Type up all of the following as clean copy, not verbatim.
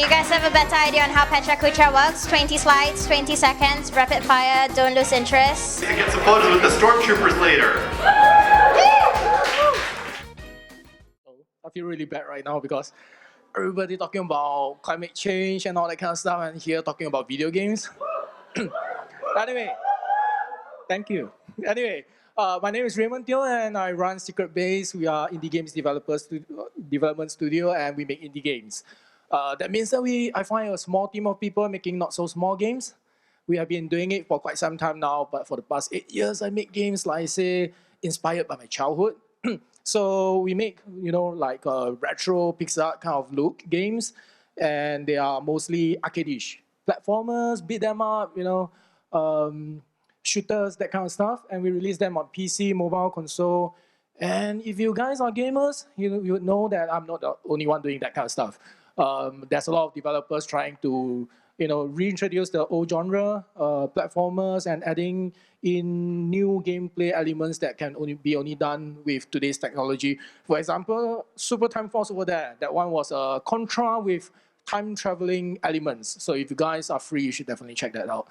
you guys have a better idea on how PechaKucha works? 20 slides, 20 seconds, rapid fire, don't lose interest. And get some photos with the stormtroopers later. I feel really bad right now because everybody talking about climate change and all that kind of stuff, and here talking about video games. Anyway, thank you. Anyway, my name is Raymond Teo and I run Secret Base. We are indie games development studio and we make indie games. That means that I find a small team of people making not so small games. We have been doing it for quite some time now, but for the past 8 years, I make games, like I say, inspired by my childhood. So we make, like retro pixel art kind of look games, and they are mostly arcade-ish. Platformers, beat them up, shooters, that kind of stuff, and we release them on PC, mobile, console. And if you guys are gamers, you would know that I'm not the only one doing that kind of stuff. There's a lot of developers trying to reintroduce the old genre, platformers, and adding in new gameplay elements that can only done with today's technology. For example, Super Time Force over there, that one was a Contra with time traveling elements. So if you guys are free, you should definitely check that out.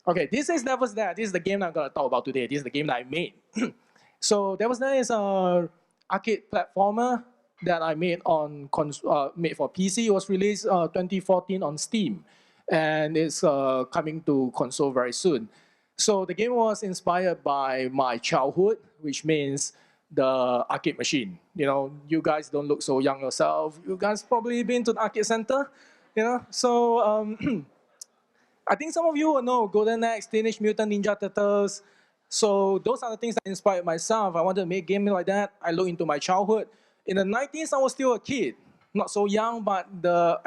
Okay, this is Devil's Dare. This is the game that I'm gonna talk about today. This is the game that I made. So Devil's Dare is an arcade platformer that I made made for PC. It was released 2014 on Steam, and it's coming to console very soon. So the game was inspired by my childhood, which means the arcade machine. You guys don't look so young yourself. You guys probably been to the arcade center, So I think some of you will know Golden Axe, Teenage Mutant Ninja Turtles. So those are the things that inspired myself. I wanted to make games like that. I looked into my childhood. In the 90s, I was still a kid, not so young, but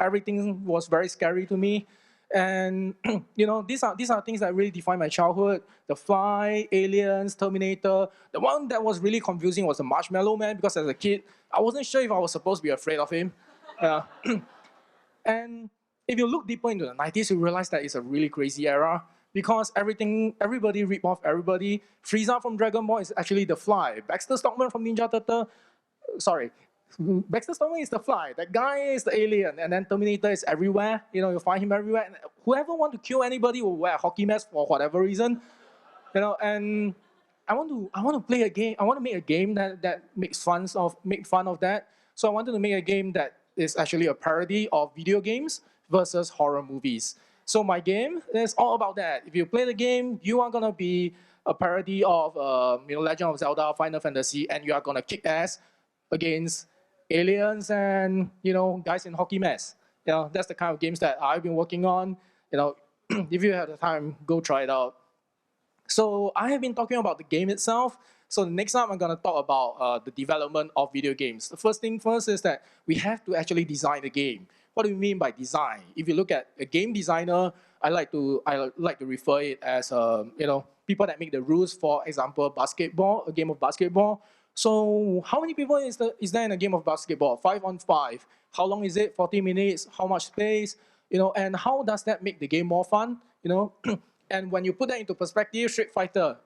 everything was very scary to me. And these are things that really define my childhood. The Fly, Aliens, Terminator. The one that was really confusing was the Marshmallow Man, because as a kid, I wasn't sure if I was supposed to be afraid of him. And if you look deeper into the 90s, you realize that it's a really crazy era, because everybody rip off everybody. Frieza from Dragon Ball is actually the Fly. Baxter Stockman from Ninja Turtle, Baxter Stockman is the Fly. That guy is the alien, and then Terminator is everywhere. You'll find him everywhere. And whoever want to kill anybody will wear a hockey mask for whatever reason. And I want to play a game. I want to make a game that makes fun of that. So I wanted to make a game that is actually a parody of video games versus horror movies. So my game is all about that. If you play the game, you are gonna be a parody of Legend of Zelda, Final Fantasy, and you are gonna kick ass against aliens and guys in hockey masks. That's the kind of games that I've been working on. If you have the time, go try it out. So I have been talking about the game itself. So the next time I'm going to talk about the development of video games. The first thing first is that we have to actually design the game. What do we mean by design? If you look at a game designer, I like to refer it as people that make the rules. For example, basketball, a game of basketball. So how many people is there in a game of basketball? 5-on-5. How long is it? 40 minutes. How much space? And how does that make the game more fun? And when you put that into perspective, Street Fighter,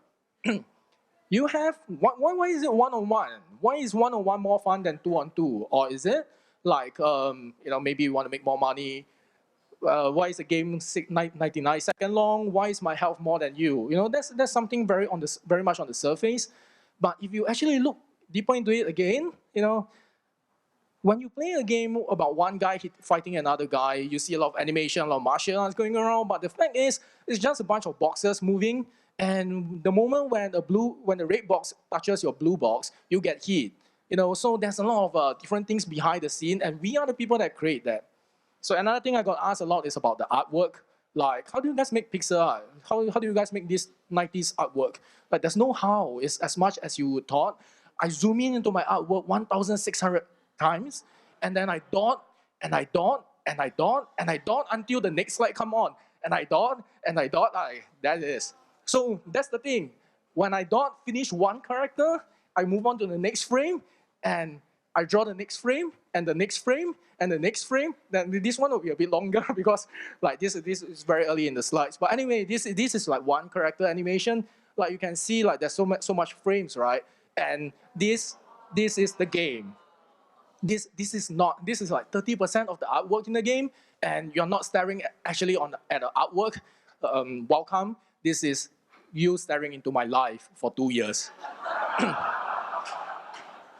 you have why is it one-on-one? Why is one-on-one more fun than two-on-two? Or is it like maybe you want to make more money? Why is the game 99 seconds long? Why is my health more than you? That's something very much on the surface. But if you actually look deeper into it again, when you play a game about one guy fighting another guy, you see a lot of animation, a lot of martial arts going around. But the fact is, it's just a bunch of boxes moving. And the moment when the red box touches your blue box, you get hit. So there's a lot of different things behind the scene, and we are the people that create that. So another thing I got asked a lot is about the artwork. Like, how do you guys make pixel art? How do you guys make this 90s artwork? Like, there's no how. It's as much as you thought. I zoom in into my artwork 1,600 times, and then I dot, and I dot, and I dot, and I dot until the next slide come on. And I dot, and I dot, that is. So that's the thing. When I dot finish one character, I move on to the next frame, and I draw the next frame, and the next frame, and the next frame. Then this one will be a bit longer because like this is very early in the slides. But anyway, this is like one character animation. Like you can see, like there's so much frames, right? And this is the game. this is like 30% of the artwork in the game, and you're not staring actually at the artwork. Welcome. This is you staring into my life for 2 years.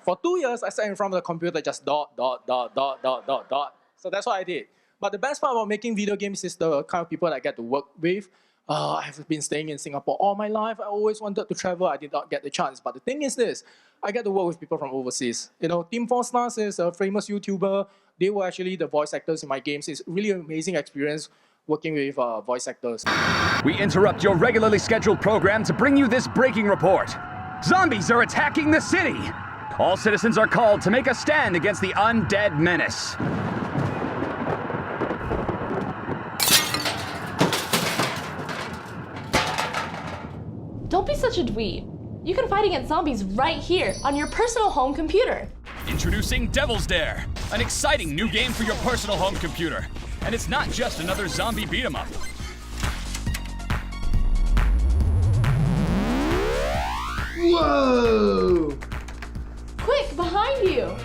For 2 years, I sat in front of the computer, just dot, dot, dot, dot, dot, dot, dot. So that's what I did. But the best part about making video games is the kind of people that I get to work with. I've been staying in Singapore all my life. I always wanted to travel. I did not get the chance. But the thing is this, I get to work with people from overseas. You know, Team 4 Stars is a famous YouTuber. They were actually the voice actors in my games. It's really an amazing experience working with voice actors. We interrupt your regularly scheduled program to bring you this breaking report. Zombies are attacking the city. All citizens are called to make a stand against the undead menace. Don't be such a dweeb. You can fight against zombies right here on your personal home computer. Introducing Devil's Dare, an exciting new game for your personal home computer. And it's not just another zombie beat-em-up. Whoa! Quick, behind you!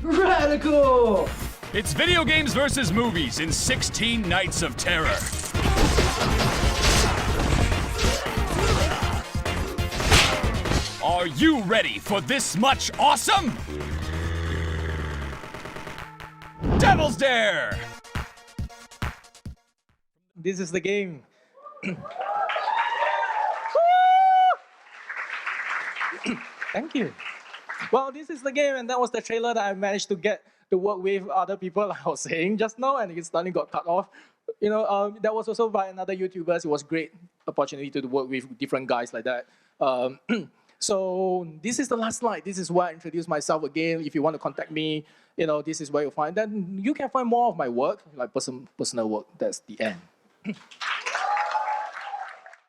Radical! It's video games versus movies in 16 Nights of Terror. Are you ready for this much awesome? Devil's Dare! This is the game. Thank you. Well, this is the game, and that was the trailer that I managed to get to work with other people, like I was saying just now, and it suddenly got cut off. You know, that was also by another YouTubers. It was great opportunity to work with different guys like that. So this is the last slide. This is where I introduce myself again. If you want to contact me, you know, this is where you'll find. Then you can find more of my work, like personal work. That's the end.